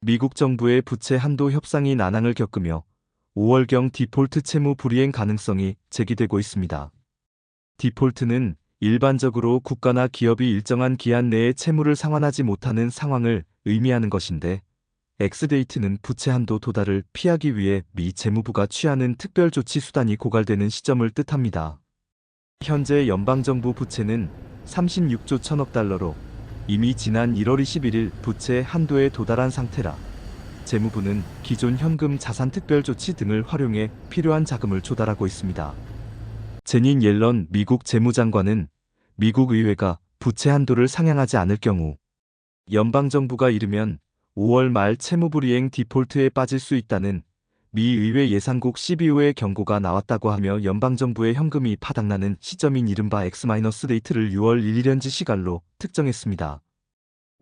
미국 정부의 부채 한도 협상이 난항을 겪으며 5월경 디폴트 채무 불이행 가능성이 제기되고 있습니다. 디폴트는 일반적으로 국가나 기업이 일정한 기한 내에 채무를 상환하지 못하는 상황을 의미하는 것인데, 엑스데이트는 부채 한도 도달을 피하기 위해 미 재무부가 취하는 특별 조치 수단이 고갈되는 시점을 뜻합니다. 현재 연방정부 부채는 36조 1천억 달러로 이미 지난 1월 21일 부채 한도에 도달한 상태라, 재무부는 기존 현금 자산 특별 조치 등을 활용해 필요한 자금을 조달하고 있습니다. 제닛 옐런 미국 재무장관은 미국 의회가 부채 한도를 상향하지 않을 경우 연방정부가 이르면 5월 말 채무불이행 디폴트에 빠질 수 있다는 미 의회 예산국 CBO의 경고가 나왔다고 하며, 연방정부의 현금이 파닥나는 시점인 이른바 X-데이트를 6월 1일 현지 시간로 특정했습니다.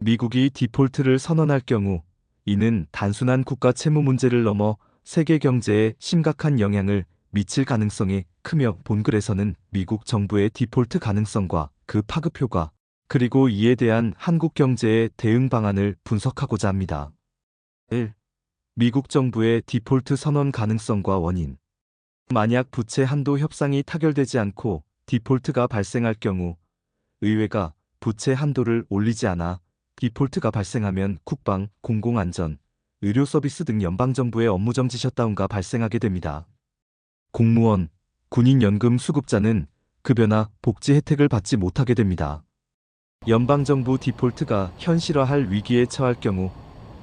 미국이 디폴트를 선언할 경우 이는 단순한 국가 채무 문제를 넘어 세계 경제에 심각한 영향을 미칠 가능성이 크며, 본글에서는 미국 정부의 디폴트 가능성과 그 파급 효과, 그리고 이에 대한 한국 경제의 대응 방안을 분석하고자 합니다. 1. 미국 정부의 디폴트 선언 가능성과 원인. 만약 부채 한도 협상이 타결되지 않고 디폴트가 발생할 경우 의회가 부채 한도를 올리지 않아 디폴트가 발생하면 국방, 공공안전, 의료 서비스 등 연방정부의 업무정지 셧다운가 발생하게 됩니다. 공무원, 군인연금 수급자는 급여나 복지 혜택을 받지 못하게 됩니다. 연방정부 디폴트가 현실화할 위기에 처할 경우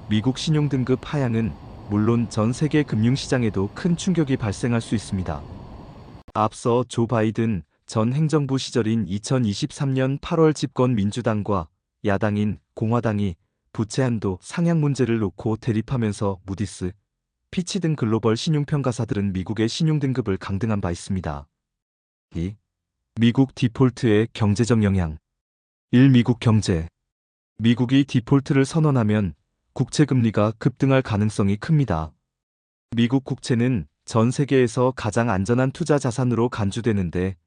미국 신용등급 하향은 물론 전 세계 금융시장에도 큰 충격이 발생할 수 있습니다. 앞서 조 바이든 전 행정부 시절인 2023년 8월 집권 민주당과 야당인 공화당이 부채 한도 상향 문제를 놓고 대립하면서 무디스, 피치 등 글로벌 신용평가사들은 미국의 신용등급을 강등한 바 있습니다. 2. 미국 디폴트의 경제적 영향. 1. 미국 경제. 미국이 디폴트를 선언하면 국채금리가 급등할 가능성이 큽니다. 미국 국채는 전 세계에서 가장 안전한 투자 자산으로 간주되는데,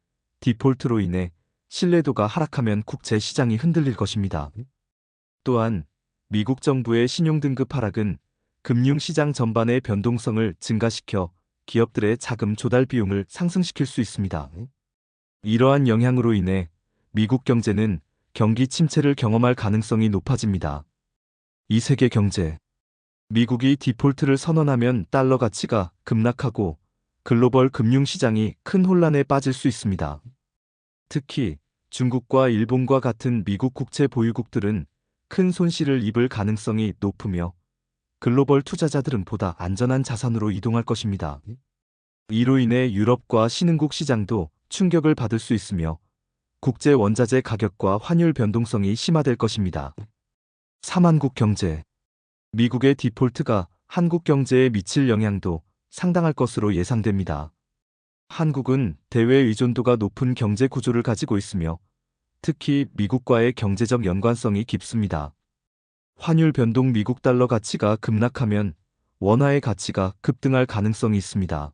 디폴트로 인해 신뢰도가 하락하면 국채 시장이 흔들릴 것입니다. 또한 미국 정부의 신용등급 하락은 금융시장 전반의 변동성을 증가시켜 기업들의 자금 조달 비용을 상승시킬 수 있습니다. 이러한 영향으로 인해 미국 경제는 경기 침체를 경험할 가능성이 높아집니다. 이 세계 경제. 미국이 디폴트를 선언하면 달러 가치가 급락하고 글로벌 금융시장이 큰 혼란에 빠질 수 있습니다. 특히 중국과 일본과 같은 미국 국채 보유국들은 큰 손실을 입을 가능성이 높으며, 글로벌 투자자들은 보다 안전한 자산으로 이동할 것입니다. 이로 인해 유럽과 신흥국 시장도 충격을 받을 수 있으며 국제 원자재 가격과 환율 변동성이 심화될 것입니다. 3. 한국 경제. 미국의 디폴트가 한국 경제에 미칠 영향도 상당할 것으로 예상됩니다. 한국은 대외 의존도가 높은 경제 구조를 가지고 있으며 특히 미국과의 경제적 연관성이 깊습니다. 환율 변동, 미국 달러 가치가 급락하면 원화의 가치가 급등할 가능성이 있습니다.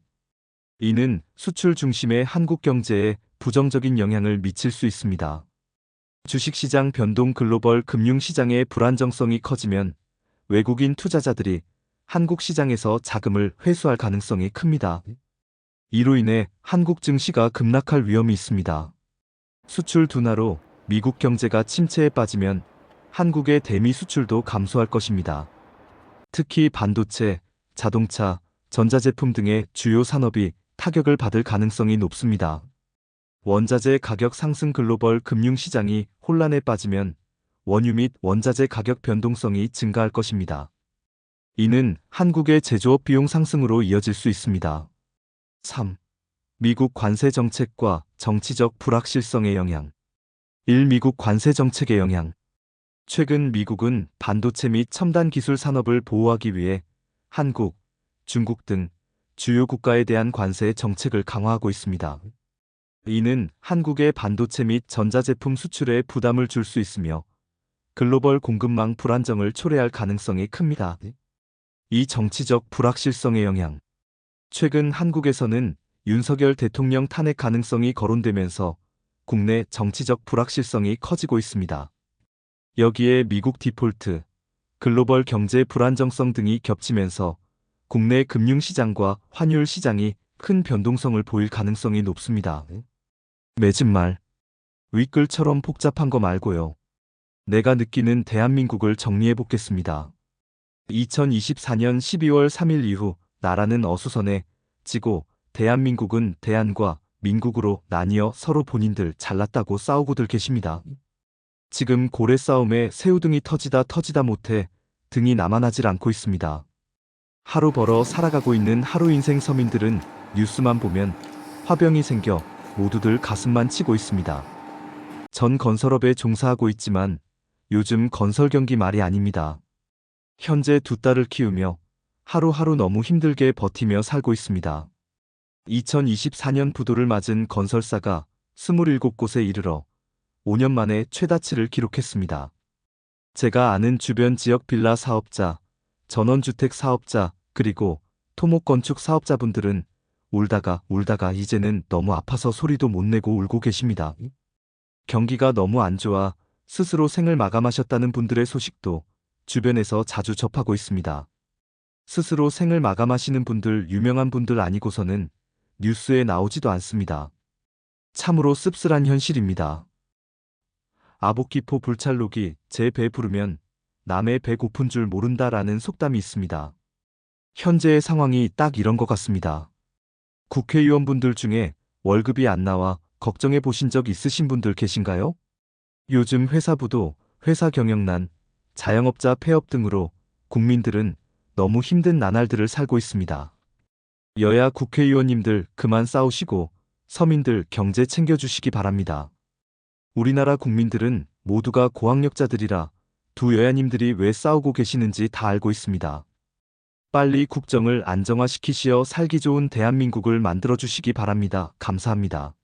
이는 수출 중심의 한국 경제에 부정적인 영향을 미칠 수 있습니다. 주식시장 변동, 글로벌 금융시장의 불안정성이 커지면 외국인 투자자들이 한국 시장에서 자금을 회수할 가능성이 큽니다. 이로 인해 한국 증시가 급락할 위험이 있습니다. 수출 둔화로 미국 경제가 침체에 빠지면 한국의 대미 수출도 감소할 것입니다. 특히 반도체, 자동차, 전자제품 등의 주요 산업이 타격을 받을 가능성이 높습니다. 원자재 가격 상승, 글로벌 금융시장이 혼란에 빠지면 원유 및 원자재 가격 변동성이 증가할 것입니다. 이는 한국의 제조업 비용 상승으로 이어질 수 있습니다. 3. 미국 관세 정책과 정치적 불확실성의 영향. 1. 미국 관세 정책의 영향. 최근 미국은 반도체 및 첨단 기술 산업을 보호하기 위해 한국, 중국 등 주요 국가에 대한 관세 정책을 강화하고 있습니다. 이는 한국의 반도체 및 전자제품 수출에 부담을 줄 수 있으며 글로벌 공급망 불안정을 초래할 가능성이 큽니다. 이 정치적 불확실성의 영향. 최근 한국에서는 윤석열 대통령 탄핵 가능성이 거론되면서 국내 정치적 불확실성이 커지고 있습니다. 여기에 미국 디폴트, 글로벌 경제 불안정성 등이 겹치면서 국내 금융시장과 환율 시장이 큰 변동성을 보일 가능성이 높습니다. 맺은 말. 윗글처럼 복잡한 거 말고요. 내가 느끼는 대한민국을 정리해 보겠습니다. 2024년 12월 3일 이후 나라는 어수선해지고 대한민국은 대한과 민국으로 나뉘어 서로 본인들 잘났다고 싸우고들 계십니다. 지금 고래 싸움에 새우등이 터지다 못해 등이 남아나질 않고 있습니다. 하루 벌어 살아가고 있는 하루 인생 서민들은 뉴스만 보면 화병이 생겨 모두들 가슴만 치고 있습니다. 전 건설업에 종사하고 있지만 요즘 건설 경기 말이 아닙니다. 현재 두 딸을 키우며 하루하루 너무 힘들게 버티며 살고 있습니다. 2024년 부도를 맞은 건설사가 27곳에 이르러 5년 만에 최다치를 기록했습니다. 제가 아는 주변 지역 빌라 사업자, 전원주택 사업자, 그리고 토목건축 사업자분들은 울다가 이제는 너무 아파서 소리도 못 내고 울고 계십니다. 경기가 너무 안 좋아 스스로 생을 마감하셨다는 분들의 소식도 주변에서 자주 접하고 있습니다. 스스로 생을 마감하시는 분들, 유명한 분들 아니고서는 뉴스에 나오지도 않습니다. 참으로 씁쓸한 현실입니다. 아복기포 불찰록이 제 배 부르면 남의 배 고픈 줄 모른다라는 속담이 있습니다. 현재의 상황이 딱 이런 것 같습니다. 국회의원분들 중에 월급이 안 나와 걱정해 보신 적 있으신 분들 계신가요? 요즘 회사부도, 회사 경영난, 자영업자 폐업 등으로 국민들은 너무 힘든 나날들을 살고 있습니다. 여야 국회의원님들 그만 싸우시고 서민들 경제 챙겨주시기 바랍니다. 우리나라 국민들은 모두가 고학력자들이라 두 여야님들이 왜 싸우고 계시는지 다 알고 있습니다. 빨리 국정을 안정화시키시어 살기 좋은 대한민국을 만들어주시기 바랍니다. 감사합니다.